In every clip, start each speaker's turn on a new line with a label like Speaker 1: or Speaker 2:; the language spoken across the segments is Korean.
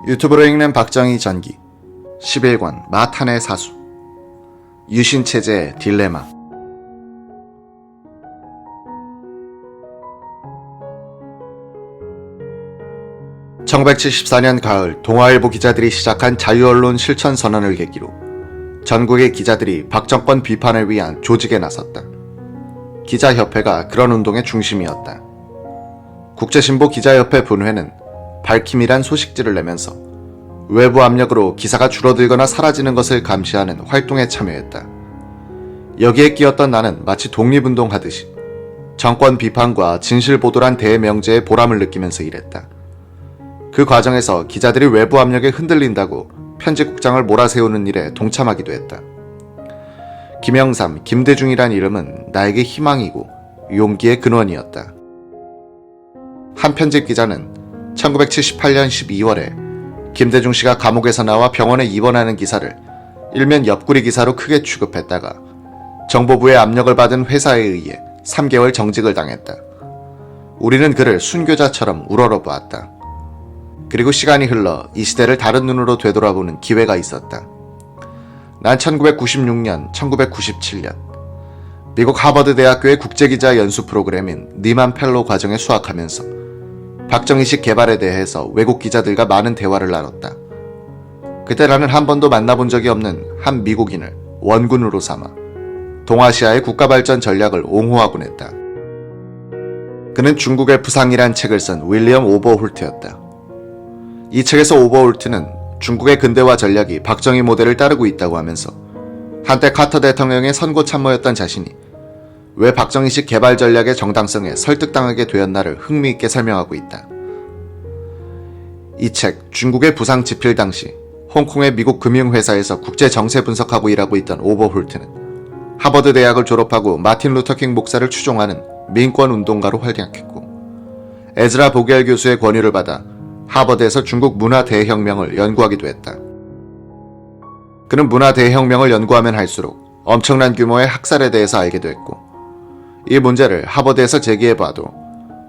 Speaker 1: 유튜브로 읽는 박정희 전기 11권 마탄의 사수 유신체제의 딜레마. (1974년) 가을 동아일보 기자들이 시작한 자유언론 실천선언을 계기로 전국의 기자들이 박정권 비판을 위한 조직에 나섰다. 기자협회가 그런 운동의 중심이었다. 국제신보 기자협회 분회는 밝힘이란 소식지를 내면서 외부 압력으로 기사가 줄어들거나 사라지는 것을 감시하는 활동에 참여했다. 여기에 끼었던 나는 마치 독립운동하듯이 정권 비판과 진실보도란 대명제의 보람을 느끼면서 일했다. 그 과정에서 기자들이 외부 압력에 흔들린다고 편집국장을 몰아세우는 일에 동참하기도 했다. 김영삼, 김대중이란 이름은 나에게 희망이고 용기의 근원이었다. 한 편집기자는 1978년 12월에 김대중 씨가 감옥에서 나와 병원에 입원하는 기사를 일면 옆구리 기사로 크게 취급했다가 정보부의 압력을 받은 회사에 의해 3개월 정직을 당했다. 우리는 그를 순교자처럼 우러러보았다. 그리고 시간이 흘러 이 시대를 다른 눈으로 되돌아보는 기회가 있었다. 난 1996년, 1997년 미국 하버드 대학교의 국제기자 연수 프로그램인 니만 펠로우 과정에 수학하면서 박정희식 개발에 대해서 외국 기자들과 많은 대화를 나눴다. 그때 나는 한 번도 만나본 적이 없는 한 미국인을 원군으로 삼아 동아시아의 국가발전 전략을 옹호하곤 했다. 그는 중국의 부상이란 책을 쓴 윌리엄 오버홀트였다. 이 책에서 오버홀트는 중국의 근대화 전략이 박정희 모델을 따르고 있다고 하면서 한때 카터 대통령의 선고 참모였던 자신이 왜 박정희식 개발 전략의 정당성에 설득당하게 되었나를 흥미있게 설명하고 있다. 이 책 중국의 부상 집필 당시 홍콩의 미국 금융회사에서 국제 정세 분석하고 일하고 있던 오버홀트는 하버드 대학을 졸업하고 마틴 루터킹 목사를 추종하는 민권운동가로 활약했고 에즈라 보겔 교수의 권유를 받아 하버드에서 중국 문화 대혁명을 연구하기도 했다. 그는 문화 대혁명을 연구하면 할수록 엄청난 규모의 학살에 대해서 알게 됐고 이 문제를 하버드에서 제기해봐도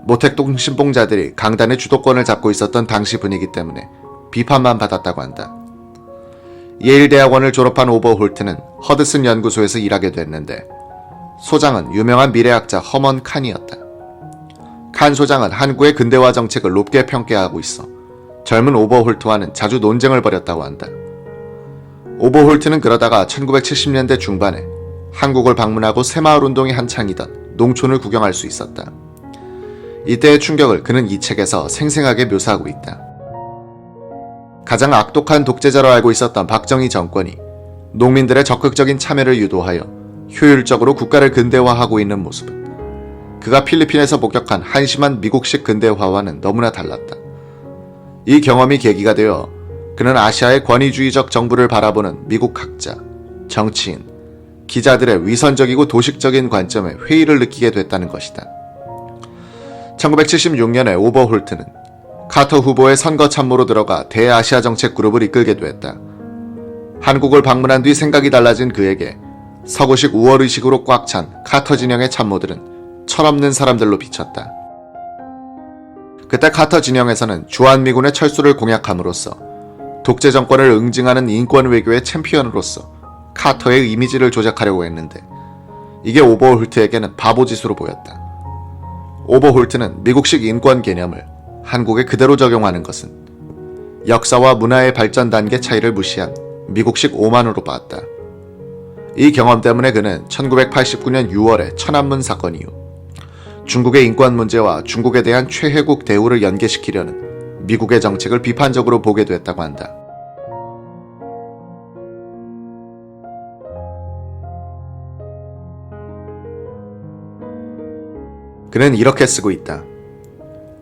Speaker 1: 모택동 신봉자들이 강단의 주도권을 잡고 있었던 당시 분위기 때문에 비판만 받았다고 한다. 예일 대학원을 졸업한 오버홀트는 허드슨 연구소에서 일하게 됐는데 소장은 유명한 미래학자 허먼 칸이었다. 칸 소장은 한국의 근대화 정책을 높게 평가하고 있어 젊은 오버홀트와는 자주 논쟁을 벌였다고 한다. 오버홀트는 그러다가 1970년대 중반에 한국을 방문하고 새마을운동이 한창이던 농촌을 구경할 수 있었다. 이때의 충격을 그는 이 책에서 생생하게 묘사하고 있다. 가장 악독한 독재자로 알고 있었던 박정희 정권이 농민들의 적극적인 참여를 유도하여 효율적으로 국가를 근대화하고 있는 모습은 그가 필리핀에서 목격한 한심한 미국식 근대화와는 너무나 달랐다. 이 경험이 계기가 되어 그는 아시아의 권위주의적 정부를 바라보는 미국 학자, 정치인, 기자들의 위선적이고 도식적인 관점에 회의를 느끼게 됐다는 것이다. 1976년에 오버홀트는 카터 후보의 선거 참모로 들어가 대아시아 정책 그룹을 이끌게 됐다. 한국을 방문한 뒤 생각이 달라진 그에게 서구식 우월의식으로 꽉 찬 카터 진영의 참모들은 철없는 사람들로 비쳤다. 그때 카터 진영에서는 주한미군의 철수를 공약함으로써 독재 정권을 응징하는 인권 외교의 챔피언으로서 카터의 이미지를 조작하려고 했는데 이게 오버홀트에게는 바보짓으로 보였다. 오버홀트는 미국식 인권 개념을 한국에 그대로 적용하는 것은 역사와 문화의 발전 단계 차이를 무시한 미국식 오만으로 봤다. 이 경험 때문에 그는 1989년 6월에 천안문 사건 이후 중국의 인권 문제와 중국에 대한 최혜국 대우를 연계시키려는 미국의 정책을 비판적으로 보게 됐다고 한다. 그는 이렇게 쓰고 있다.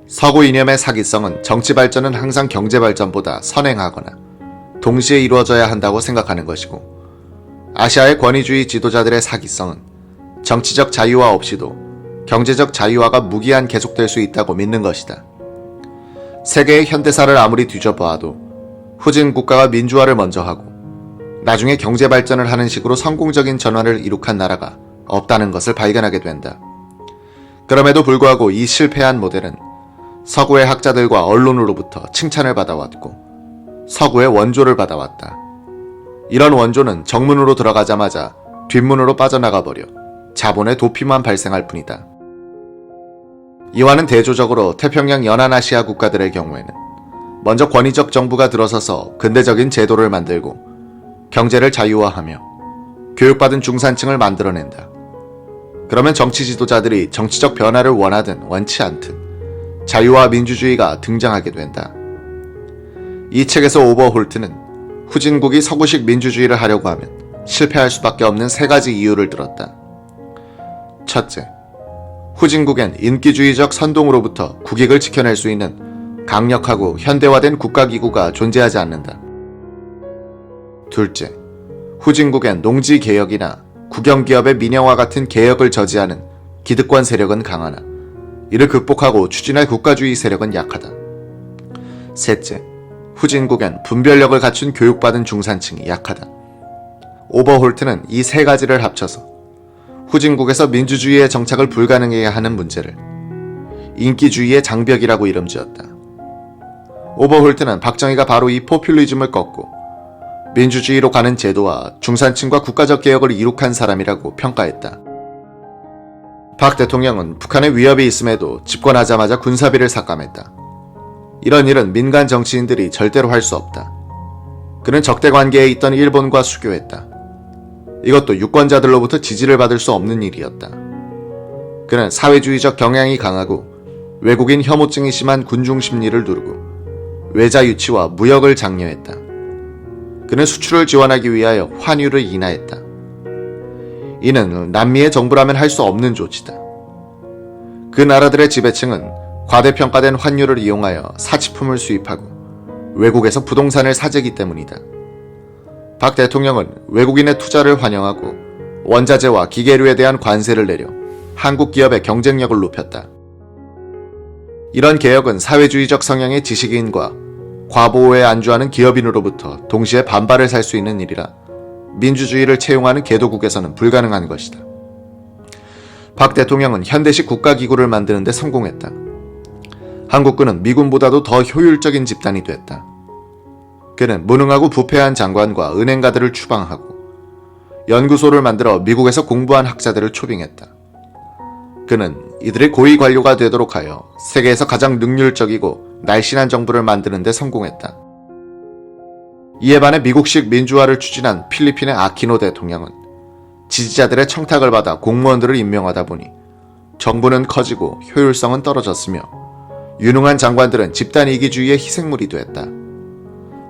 Speaker 1: 서구 이념의 사기성은 정치 발전은 항상 경제 발전보다 선행하거나 동시에 이루어져야 한다고 생각하는 것이고 아시아의 권위주의 지도자들의 사기성은 정치적 자유화 없이도 경제적 자유화가 무기한 계속될 수 있다고 믿는 것이다. 세계의 현대사를 아무리 뒤져보아도 후진 국가가 민주화를 먼저 하고 나중에 경제 발전을 하는 식으로 성공적인 전환을 이룩한 나라가 없다는 것을 발견하게 된다. 그럼에도 불구하고 이 실패한 모델은 서구의 학자들과 언론으로부터 칭찬을 받아왔고 서구의 원조를 받아왔다. 이런 원조는 정문으로 들어가자마자 뒷문으로 빠져나가 버려 자본의 도피만 발생할 뿐이다. 이와는 대조적으로 태평양 연안아시아 국가들의 경우에는 먼저 권위적 정부가 들어서서 근대적인 제도를 만들고 경제를 자유화하며 교육받은 중산층을 만들어낸다. 그러면 정치 지도자들이 정치적 변화를 원하든 원치 않든 자유와 민주주의가 등장하게 된다. 이 책에서 오버홀트는 후진국이 서구식 민주주의를 하려고 하면 실패할 수밖에 없는 세 가지 이유를 들었다. 첫째, 후진국엔 인기주의적 선동으로부터 국익을 지켜낼 수 있는 강력하고 현대화된 국가기구가 존재하지 않는다. 둘째, 후진국엔 농지개혁이나 국영기업의 민영화 같은 개혁을 저지하는 기득권 세력은 강하나 이를 극복하고 추진할 국가주의 세력은 약하다. 셋째, 후진국엔 분별력을 갖춘 교육받은 중산층이 약하다. 오버홀트는 이 세 가지를 합쳐서 후진국에서 민주주의의 정착을 불가능하게 하는 문제를 인기주의의 장벽이라고 이름지었다. 오버홀트는 박정희가 바로 이 포퓰리즘을 꺾고 민주주의로 가는 제도와 중산층과 국가적 개혁을 이룩한 사람이라고 평가했다. 박 대통령은 북한의 위협이 있음에도 집권하자마자 군사비를 삭감했다. 이런 일은 민간 정치인들이 절대로 할 수 없다. 그는 적대 관계에 있던 일본과 수교했다. 이것도 유권자들로부터 지지를 받을 수 없는 일이었다. 그는 사회주의적 경향이 강하고 외국인 혐오증이 심한 군중 심리를 누르고 외자 유치와 무역을 장려했다. 그는 수출을 지원하기 위하여 환율을 인하했다. 이는 남미의 정부라면 할 수 없는 조치다. 그 나라들의 지배층은 과대평가된 환율을 이용하여 사치품을 수입하고 외국에서 부동산을 사재기 때문이다. 박 대통령은 외국인의 투자를 환영하고 원자재와 기계류에 대한 관세를 내려 한국 기업의 경쟁력을 높였다. 이런 개혁은 사회주의적 성향의 지식인과 과보호에 안주하는 기업인으로부터 동시에 반발을 살 수 있는 일이라 민주주의를 채용하는 개도국에서는 불가능한 것이다. 박 대통령은 현대식 국가기구를 만드는 데 성공했다. 한국군은 미군보다도 더 효율적인 집단이 됐다. 그는 무능하고 부패한 장관과 은행가들을 추방하고 연구소를 만들어 미국에서 공부한 학자들을 초빙했다. 그는 이들의 고위 관료가 되도록 하여 세계에서 가장 능률적이고 날씬한 정부를 만드는 데 성공했다. 이에 반해 미국식 민주화를 추진한 필리핀의 아키노 대통령은 지지자들의 청탁을 받아 공무원들을 임명하다 보니 정부는 커지고 효율성은 떨어졌으며 유능한 장관들은 집단 이기주의의 희생물이 됐다.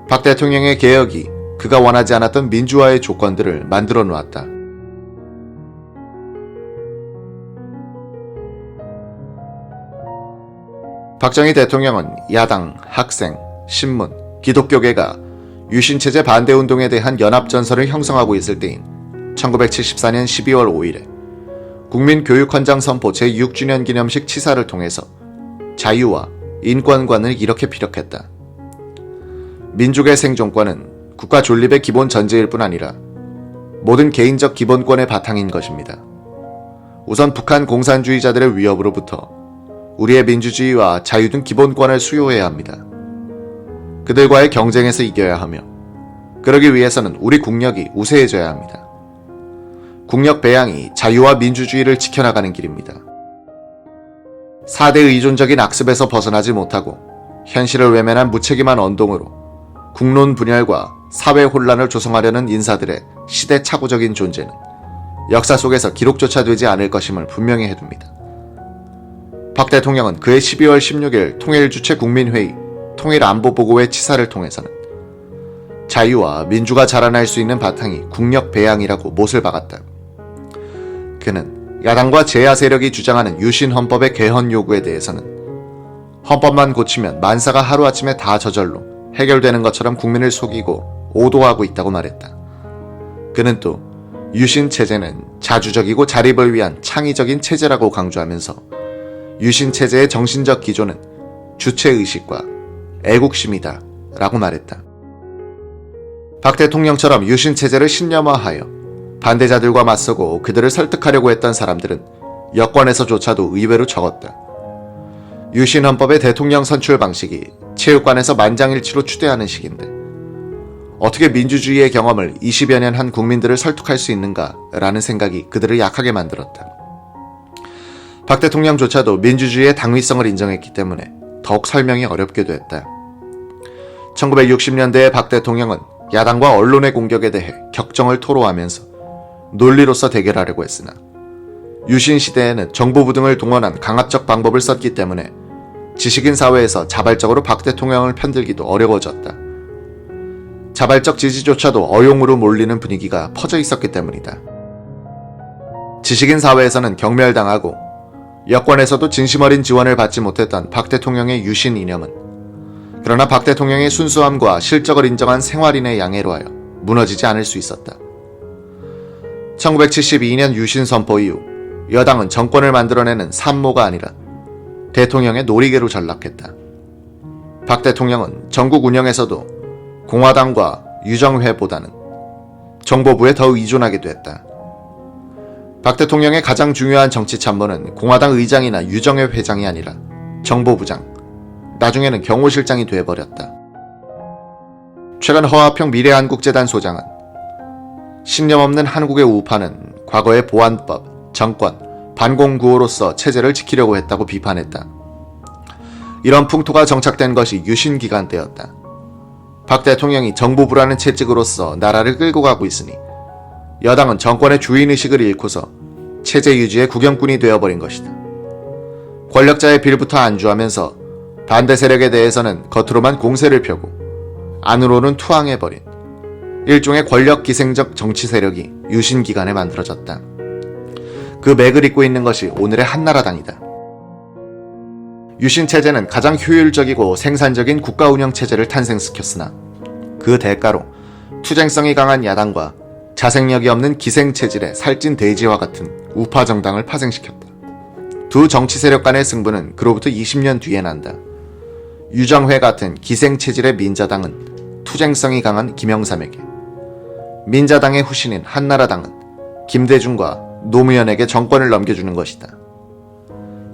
Speaker 1: 박 대통령의 개혁이 그가 원하지 않았던 민주화의 조건들을 만들어 놓았다. 박정희 대통령은 야당, 학생, 신문, 기독교계가 유신체제 반대운동에 대한 연합전선을 형성하고 있을 때인 1974년 12월 5일에 국민교육헌장 선포 제6주년 기념식 치사를 통해서 자유와 인권관을 이렇게 피력했다. 민족의 생존권은 국가 존립의 기본 전제일 뿐 아니라 모든 개인적 기본권의 바탕인 것입니다. 우선 북한 공산주의자들의 위협으로부터 우리의 민주주의와 자유 등 기본권을 수요해야 합니다. 그들과의 경쟁에서 이겨야 하며 그러기 위해서는 우리 국력이 우세해져야 합니다. 국력 배양이 자유와 민주주의를 지켜나가는 길입니다. 4대 의존적인 악습에서 벗어나지 못하고 현실을 외면한 무책임한 언동으로 국론 분열과 사회 혼란을 조성하려는 인사들의 시대착오적인 존재는 역사 속에서 기록조차 되지 않을 것임을 분명히 해둡니다. 박 대통령은 그해 12월 16일 통일주체 국민회의 통일안보보고회 치사를 통해서는 자유와 민주가 자라날 수 있는 바탕이 국력 배양이라고 못을 박았다. 그는 야당과 제야 세력이 주장하는 유신헌법의 개헌 요구에 대해서는 헌법만 고치면 만사가 하루아침에 다 저절로 해결되는 것처럼 국민을 속이고 오도하고 있다고 말했다. 그는 또 유신체제는 자주적이고 자립을 위한 창의적인 체제라고 강조하면서 유신체제의 정신적 기조는 주체의식과 애국심이다 라고 말했다. 박 대통령처럼 유신체제를 신념화하여 반대자들과 맞서고 그들을 설득하려고 했던 사람들은 여권에서조차도 의외로 적었다. 유신헌법의 대통령 선출 방식이 체육관에서 만장일치로 추대하는 식인데 어떻게 민주주의의 경험을 20여 년 한 국민들을 설득할 수 있는가라는 생각이 그들을 약하게 만들었다. 박 대통령조차도 민주주의의 당위성을 인정했기 때문에 더욱 설명이 어렵게 됐다. 1960년대에 박 대통령은 야당과 언론의 공격에 대해 격정을 토로하면서 논리로서 대결하려고 했으나 유신 시대에는 정보부 등을 동원한 강압적 방법을 썼기 때문에 지식인 사회에서 자발적으로 박 대통령을 편들기도 어려워졌다. 자발적 지지조차도 어용으로 몰리는 분위기가 퍼져 있었기 때문이다. 지식인 사회에서는 경멸당하고 여권에서도 진심 어린 지원을 받지 못했던 박 대통령의 유신 이념은 그러나 박 대통령의 순수함과 실적을 인정한 생활인의 양해로 하여 무너지지 않을 수 있었다. 1972년 유신 선포 이후 여당은 정권을 만들어내는 산모가 아니라 대통령의 놀이개로 전락했다. 박 대통령은 전국 운영에서도 공화당과 유정회보다는 정보부에 더 의존하게 됐다. 박 대통령의 가장 중요한 정치 참모는 공화당 의장이나 유정회 회장이 아니라 정보부장, 나중에는 경호실장이 돼버렸다. 최근 허화평 미래한국재단 소장은 신념 없는 한국의 우파는 과거의 보안법, 정권, 반공구호로서 체제를 지키려고 했다고 비판했다. 이런 풍토가 정착된 것이 유신 기간 때였다. 박 대통령이 정보부라는 채찍으로서 나라를 끌고 가고 있으니 여당은 정권의 주인의식을 잃고서 체제 유지의 구경꾼이 되어버린 것이다. 권력자의 빌부터 안주하면서 반대 세력에 대해서는 겉으로만 공세를 펴고 안으로는 투항해버린 일종의 권력 기생적 정치 세력이 유신 기간에 만들어졌다. 그 맥을 잇고 있는 것이 오늘의 한나라당이다. 유신 체제는 가장 효율적이고 생산적인 국가 운영 체제를 탄생시켰으나 그 대가로 투쟁성이 강한 야당과 자생력이 없는 기생 체질의 살찐 돼지와 같은 우파 정당을 파생시켰다. 두 정치 세력 간의 승부는 그로부터 20년 뒤에 난다. 유정회 같은 기생 체질의 민자당은 투쟁성이 강한 김영삼에게, 민자당의 후신인 한나라당은 김대중과 노무현에게 정권을 넘겨주는 것이다.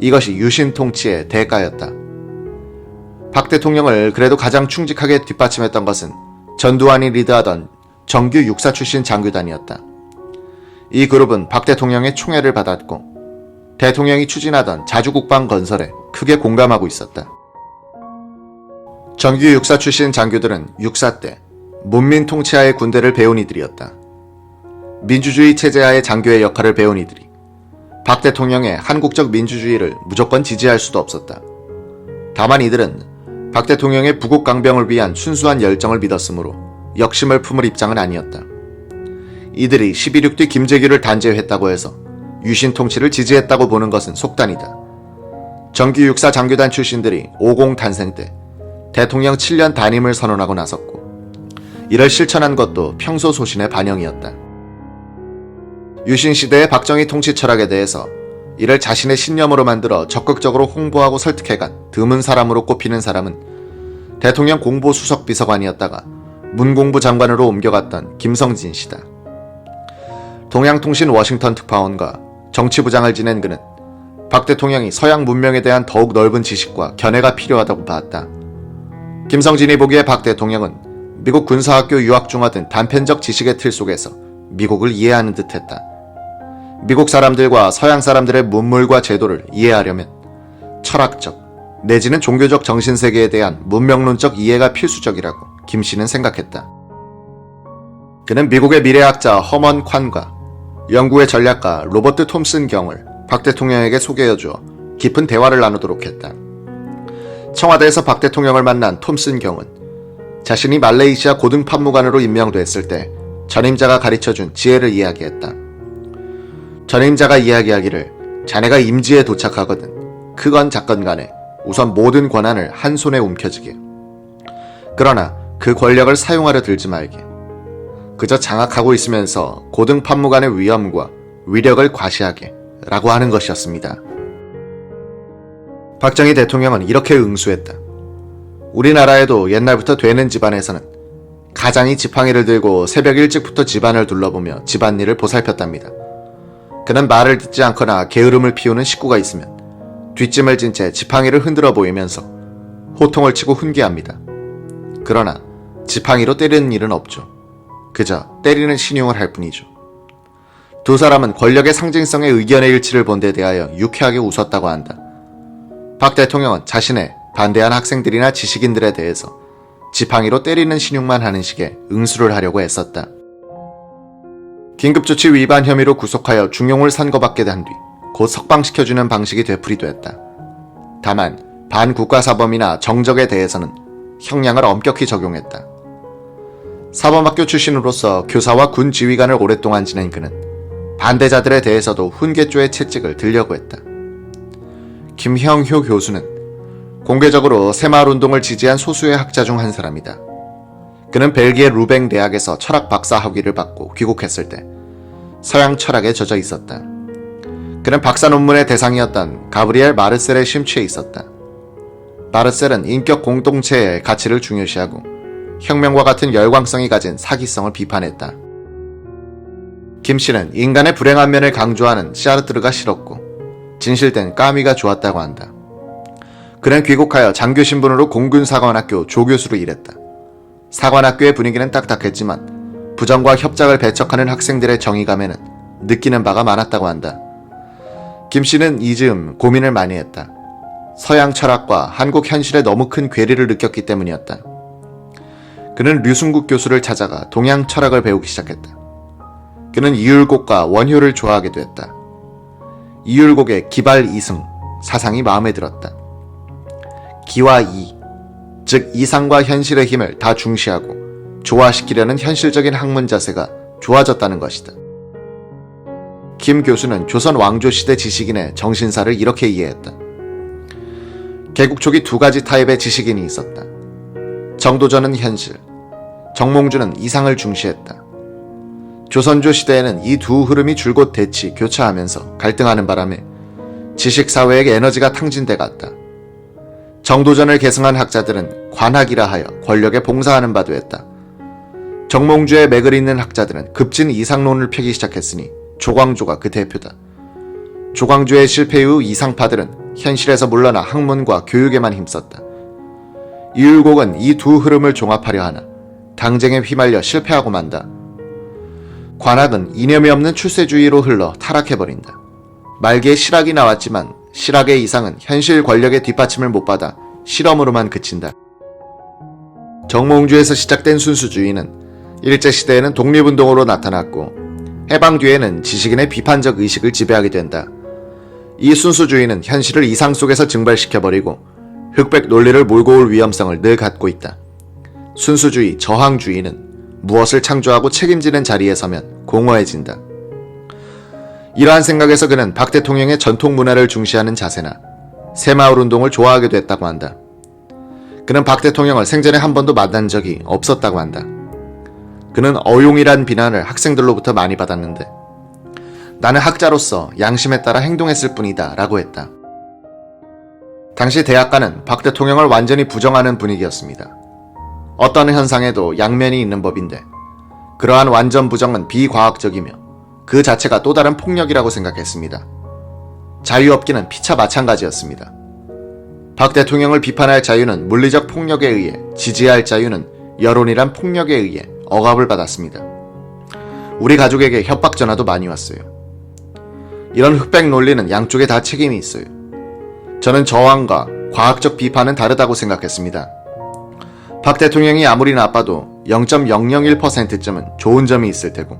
Speaker 1: 이것이 유신 통치의 대가였다. 박 대통령을 그래도 가장 충직하게 뒷받침했던 것은 전두환이 리드하던 정규 육사 출신 장교단이었다. 이 그룹은 박 대통령의 총애를 받았고 대통령이 추진하던 자주국방 건설에 크게 공감하고 있었다. 정규 육사 출신 장교들은 육사 때 문민 통치하의 군대를 배운 이들이었다. 민주주의 체제하의 장교의 역할을 배운 이들이 박 대통령의 한국적 민주주의를 무조건 지지할 수도 없었다. 다만 이들은 박 대통령의 부국 강병을 위한 순수한 열정을 믿었으므로 역심을 품을 입장은 아니었다. 이들이 11.6 김재규를 단죄했다고 해서 유신 통치를 지지했다고 보는 것은 속단이다. 정규 육사 장교단 출신들이 50 탄생 때 대통령 7년 단임을 선언하고 나섰고 이를 실천한 것도 평소 소신의 반영이었다. 유신 시대의 박정희 통치 철학에 대해서 이를 자신의 신념으로 만들어 적극적으로 홍보하고 설득해간 드문 사람으로 꼽히는 사람은 대통령 공보수석 비서관이었다가 문공부 장관으로 옮겨갔던 김성진 씨다. 동양통신 워싱턴 특파원과 정치부장을 지낸 그는 박 대통령이 서양 문명에 대한 더욱 넓은 지식과 견해가 필요하다고 봤다. 김성진이 보기에 박 대통령은 미국 군사학교 유학 중 얻은 단편적 지식의 틀 속에서 미국을 이해하는 듯했다. 미국 사람들과 서양 사람들의 문물과 제도를 이해하려면 철학적 내지는 종교적 정신세계에 대한 문명론적 이해가 필수적이라고 김 씨는 생각했다. 그는 미국의 미래학자 허먼 콴과 영국의 전략가 로버트 톰슨 경을 박 대통령에게 소개해주어 깊은 대화를 나누도록 했다. 청와대에서 박 대통령을 만난 톰슨 경은 자신이 말레이시아 고등 판무관으로 임명됐을 때 전임자가 가르쳐준 지혜를 이야기했다. 전임자가 이야기하기를 자네가 임지에 도착하거든 크건 작건 간에 우선 모든 권한을 한 손에 움켜쥐게. 그러나 그 권력을 사용하려 들지 말게. 그저 장악하고 있으면서 고등 판무관의 위엄과 위력을 과시하게 라고 하는 것이었습니다. 박정희 대통령은 이렇게 응수했다. 우리나라에도 옛날부터 되는 집안에서는 가장이 지팡이를 들고 새벽 일찍부터 집안을 둘러보며 집안일을 보살폈답니다. 그는 말을 듣지 않거나 게으름을 피우는 식구가 있으면 뒷짐을 진 채 지팡이를 흔들어 보이면서 호통을 치고 훈계합니다. 그러나 지팡이로 때리는 일은 없죠. 그저 때리는 신용을 할 뿐이죠. 두 사람은 권력의 상징성의 의견의 일치를 본 데 대하여 유쾌하게 웃었다고 한다. 박 대통령은 자신의 반대한 학생들이나 지식인들에 대해서 지팡이로 때리는 신용만 하는 식의 응수를 하려고 애썼다. 긴급조치 위반 혐의로 구속하여 중용을 선고받게 된 뒤 곧 석방시켜주는 방식이 되풀이됐다. 다만 반국가사범이나 정적에 대해서는 형량을 엄격히 적용했다. 사범학교 출신으로서 교사와 군 지휘관을 오랫동안 지낸 그는 반대자들에 대해서도 훈계조의 채찍을 들려고 했다. 김형효 교수는 공개적으로 새마을운동을 지지한 소수의 학자 중 한 사람이다. 그는 벨기에 루뱅 대학에서 철학 박사 학위를 받고 귀국했을 때 서양 철학에 젖어 있었다. 그는 박사 논문의 대상이었던 가브리엘 마르셀의 심취에 있었다. 마르셀은 인격 공동체의 가치를 중요시하고 혁명과 같은 열광성이 가진 사기성을 비판했다. 김 씨는 인간의 불행한 면을 강조하는 샤르트르가 싫었고 진실된 까미가 좋았다고 한다. 그는 귀국하여 장교 신분으로 공군사관학교 조교수로 일했다. 사관학교의 분위기는 딱딱했지만 부정과 협작을 배척하는 학생들의 정의감에는 느끼는 바가 많았다고 한다. 김 씨는 이 즈음 고민을 많이 했다. 서양 철학과 한국 현실에 너무 큰 괴리를 느꼈기 때문이었다. 그는 류승국 교수를 찾아가 동양 철학을 배우기 시작했다. 그는 이율곡과 원효를 좋아하게 됐다. 이율곡의 기발 이승 사상이 마음에 들었다. 기와 이, 즉 이상과 현실의 힘을 다 중시하고 조화시키려는 현실적인 학문 자세가 좋아졌다는 것이다. 김 교수는 조선 왕조시대 지식인의 정신사를 이렇게 이해했다. 개국 초기 두 가지 타입의 지식인이 있었다. 정도전은 현실, 정몽주는 이상을 중시했다. 조선조 시대에는 이 두 흐름이 줄곧 대치, 교차하면서 갈등하는 바람에 지식사회의 에너지가 탕진돼 갔다. 정도전을 계승한 학자들은 관학이라 하여 권력에 봉사하는 바 되었다. 정몽주의 맥을 잇는 학자들은 급진 이상론을 펴기 시작했으니 조광조가 그 대표다. 조광조의 실패 이후 이상파들은 현실에서 물러나 학문과 교육에만 힘썼다. 이율곡은 이 두 흐름을 종합하려 하나 당쟁에 휘말려 실패하고 만다. 관학은 이념이 없는 출세주의로 흘러 타락해버린다. 말기에 실학이 나왔지만 실학의 이상은 현실 권력의 뒷받침을 못 받아 실험으로만 그친다. 정몽주에서 시작된 순수주의는 일제시대에는 독립운동으로 나타났고 해방 뒤에는 지식인의 비판적 의식을 지배하게 된다. 이 순수주의는 현실을 이상 속에서 증발시켜버리고 흑백 논리를 몰고 올 위험성을 늘 갖고 있다. 순수주의, 저항주의는 무엇을 창조하고 책임지는 자리에 서면 공허해진다. 이러한 생각에서 그는 박 대통령의 전통 문화를 중시하는 자세나 새마을운동을 좋아하게 됐다고 한다. 그는 박 대통령을 생전에 한 번도 만난 적이 없었다고 한다. 그는 어용이란 비난을 학생들로부터 많이 받았는데 나는 학자로서 양심에 따라 행동했을 뿐이다 라고 했다. 당시 대학가는 박 대통령을 완전히 부정하는 분위기였습니다. 어떤 현상에도 양면이 있는 법인데 그러한 완전 부정은 비과학적이며 그 자체가 또 다른 폭력이라고 생각했습니다. 자유업계는 피차 마찬가지였습니다. 박 대통령을 비판할 자유는 물리적 폭력에 의해, 지지할 자유는 여론이란 폭력에 의해 억압을 받았습니다. 우리 가족에게 협박 전화도 많이 왔어요. 이런 흑백 논리는 양쪽에 다 책임이 있어요. 저는 저항과 과학적 비판은 다르다고 생각했습니다. 박 대통령이 아무리 나빠도 0.001%쯤은 좋은 점이 있을 테고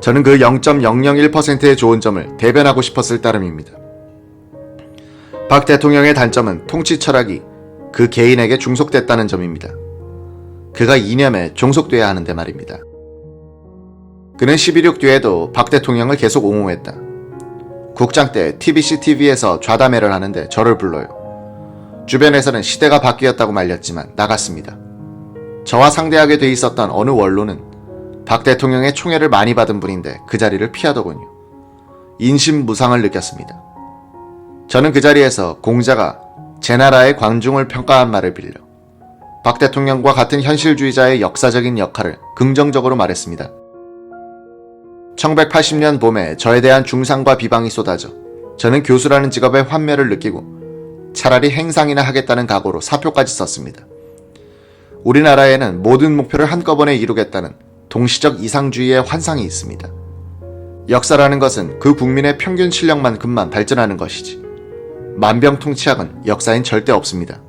Speaker 1: 저는 그 0.001%의 좋은 점을 대변하고 싶었을 따름입니다. 박 대통령의 단점은 통치 철학이 그 개인에게 중속됐다는 점입니다. 그가 이념에 종속돼야 하는데 말입니다. 그는 11.6 뒤에도 박 대통령을 계속 옹호했다. 국장 때 TBC TV에서 좌담회를 하는데 저를 불러요. 주변에서는 시대가 바뀌었다고 말렸지만 나갔습니다. 저와 상대하게 돼 있었던 어느 원로는 박 대통령의 총애를 많이 받은 분인데 그 자리를 피하더군요. 인심무상을 느꼈습니다. 저는 그 자리에서 공자가 제 나라의 광중을 평가한 말을 빌려 박 대통령과 같은 현실주의자의 역사적인 역할을 긍정적으로 말했습니다. 1980년 봄에 저에 대한 중상과 비방이 쏟아져 저는 교수라는 직업의 환멸을 느끼고 차라리 행상이나 하겠다는 각오로 사표까지 썼습니다. 우리나라에는 모든 목표를 한꺼번에 이루겠다는 동시적 이상주의의 환상이 있습니다. 역사라는 것은 그 국민의 평균 실력만큼만 발전하는 것이지 만병통치약은 역사엔 절대 없습니다.